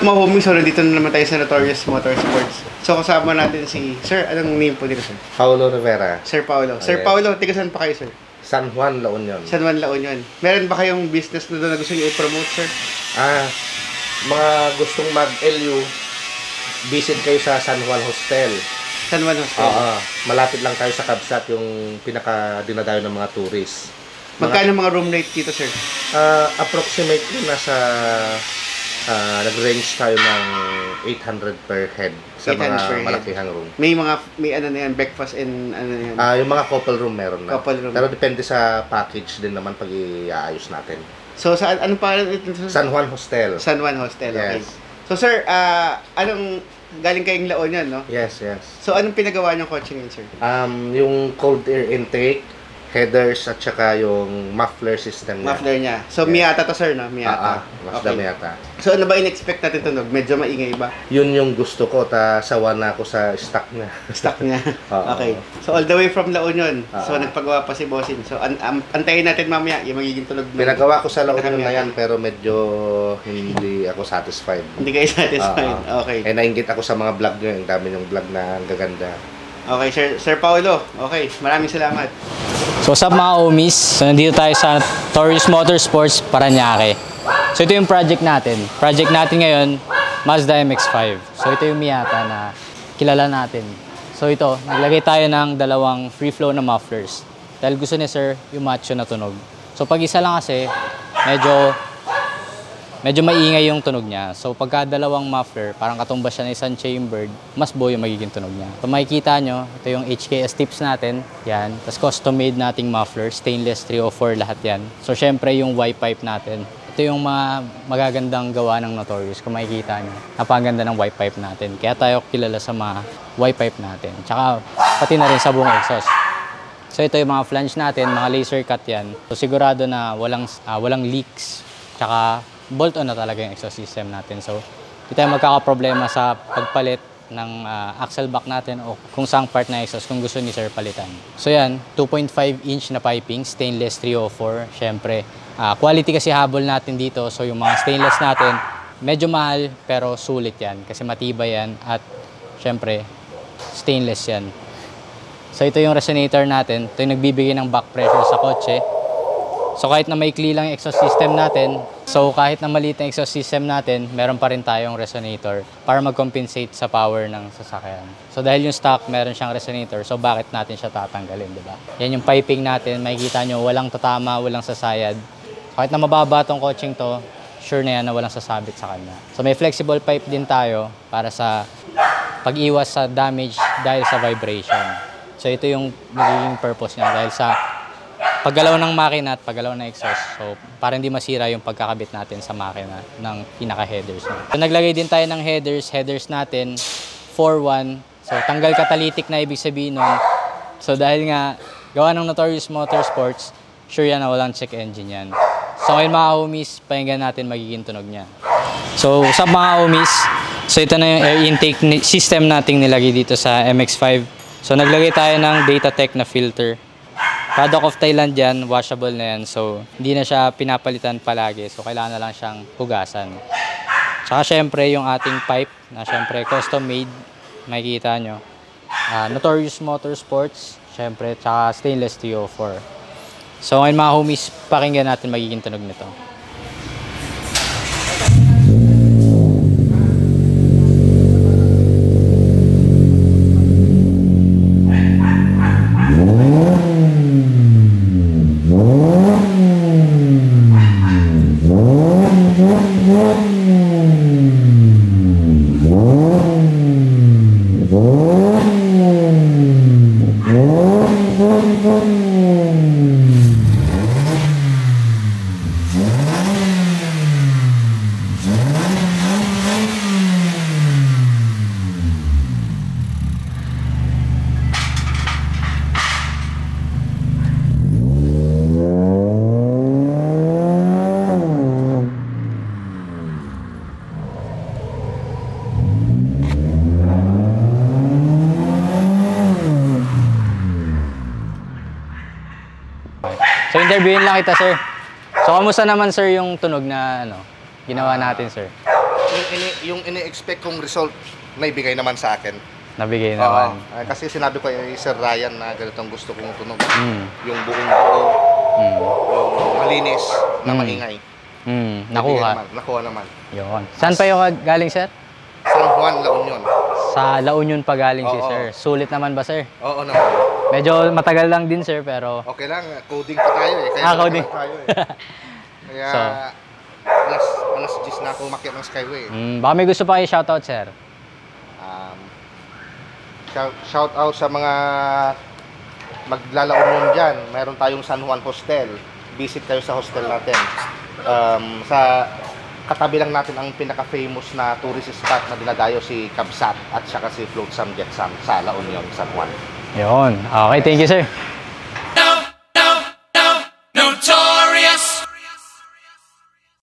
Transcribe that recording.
up mga homies? So, nandito na naman tayo sa Notorious Motorsports. So, kasama natin si Sir. Anong name po dito, Sir? Paulo Rivera. Sir Paulo. Sir Paulo, tiga saan pa kayo, Sir? San Juan, La Union. San Juan, La Union. Meron ba kayong business na doon na gusto niyo i-promote, Sir? Mga gustong mag-LU, visit kayo sa San Juan Hostel. San Juan Hostel? Malapit lang tayo sa Kabsat, yung pinaka-dinadayo ng mga tourists. Magkano mga room rate dito, Sir? Approximately nasa nag-range tayo ng 800 per head sa mga malakihang room. May ano na yan, breakfast and ano na yan? Yung mga couple room meron na. Couple room. Pero depende sa package din naman pag i-aayos natin. So, anong pangalan ito? San Juan Hostel. San Juan Hostel, okay. Yes. So, Sir, galing kayong La Union, no? Yes. So, anong pinagawa niyong kotse ngayon, Sir? Yung cold air intake, headers, at saka yung muffler system niya. Muffler niya. So, Miata to, Sir, no? Miata. Mazda Miata. So, ano ba in-expect natin tunog? Medyo maingay ba? Yun yung gusto ko, sawa na ako sa stock niya. Stock niya. Okay. So, all the way from La Union. So, nagpagawa pa si Bossing. So, antayin natin mamaya yung magiging tunog. Pinagawa ko sa La Union na yan, pero medyo hindi ako satisfied. Hindi kayo satisfied? Okay. Nainggit ako sa mga vlog nyo. Ang dami yung vlog na ang gaganda. Okay, Sir Paulo. Okay, maraming salamat. So, what's up mga homies? So, nandito tayo sa Notorious Motorsports, Parañaque. So, ito yung project natin. Project natin ngayon, Mazda MX-5. So, ito yung Miata na kilala natin. So, ito, naglagay tayo ng dalawang free flow na mufflers. Dahil gusto ni Sir yung macho na tunog. So, pag isa lang kasi, medyo maingay yung tunog niya. So, pagka dalawang muffler, parang katumbas siya ng isang chambered, mas buo yung magiging tunog niya. So, makikita nyo, ito yung HKS tips natin. Yan. Tapos, custom-made nating muffler. Stainless 304 lahat yan. So, syempre, yung Y-pipe natin. Ito yung mga magagandang gawa ng Notorious. Kung makikita nyo, napakaganda ng Y-pipe natin. Kaya tayo kilala sa mga Y-pipe natin. Tsaka, pati na rin sa buong exhaust. So, ito yung mga flange natin, mga laser cut yan. So, sigurado na walang leaks. Tsaka, bolt-on na talaga yung exhaust system natin. So, hindi tayo magkakaproblema sa pagpalit ng axle back natin o kung saang part na exhaust kung gusto ni Sir palitan. So, yan, 2.5 inch na piping, stainless 304. Siyempre, quality kasi habol natin dito. So, yung mga stainless natin, medyo mahal pero sulit yan kasi matibay yan at siyempre, stainless yan. So, ito yung resonator natin. Ito yung nagbibigay ng back pressure sa kotse. So, kahit na maikli lang yung exhaust system natin, kahit na maliit na exhaust system natin, meron pa rin tayong resonator para mag-compensate sa power ng sasakyan. So, dahil yung stock, meron siyang resonator, so bakit natin siya tatanggalin, di ba? Yan yung piping natin, makikita nyo, walang tatama, walang sasayad. Kahit na mababa tong coaching to, sure na yan na walang sasabit sa kanya. So, may flexible pipe din tayo para sa pag-iwas sa damage dahil sa vibration. So, ito yung magiging purpose niya dahil sa paggalaw ng makina at paggalaw ng exhaust. So, para hindi masira yung pagkakabit natin sa makina ng pinaka-headers. So, naglagay din tayo ng headers natin, 4-1. So, tanggal catalytic na ibig sabihin nun. So, dahil nga, gawa ng Notorious Motorsports, sure yan na walang check engine yan. So, ngayon mga homies, pakinggan natin magiging tunog niya. So, sa mga homies, so ito na yung air intake system nating nilagay dito sa MX-5. So, naglagay tayo ng Datatec na filter. Product of Thailand yan, washable na yan. So, hindi na siya pinapalitan palagi. So, kailangan na lang siyang hugasan. Tsaka, syempre, yung ating pipe na syempre custom made. Makikita nyo. Notorious Motorsports. Syempre, tsaka stainless 304. So, ngayon mga homies, pakinggan natin magiging tunog nito. So, interviewin lang kita, sir. So, kamusta naman, sir, yung tunog na ginawa natin, sir? yung ini-expect kong result, naibigay naman sa akin. Nabigay naman. Kasi sinabi ko kay Sir Ryan na ganitong gusto kong tunog. Mm. Yung buong buo, Mm. yung malinis, na Mm. maingay. Nakuha. Nakuha naman. Yun. Saan pa yung galing, sir? San Juan, La Union. Sa La Union pa galing si Oo. sir. Sulit naman ba, sir? Oo naman. Medyo matagal lang din, sir, pero... Okay lang, coding pa tayo eh. Kaya Coding. tayo eh. Kaya, So, alas 10 na ako umakyat ng Skyway. baka may gusto pa kayo shoutout, sir. Shout out sa mga maglalaon yun dyan. Meron tayong San Juan Hostel. Visit kayo sa hostel natin. Sa katabi lang natin ang pinaka-famous na tourist spot na dinadayo si Kabsat at saka si Flotsam Jetsam sa La Union, San Juan. Yun. Okay, thank you, sir.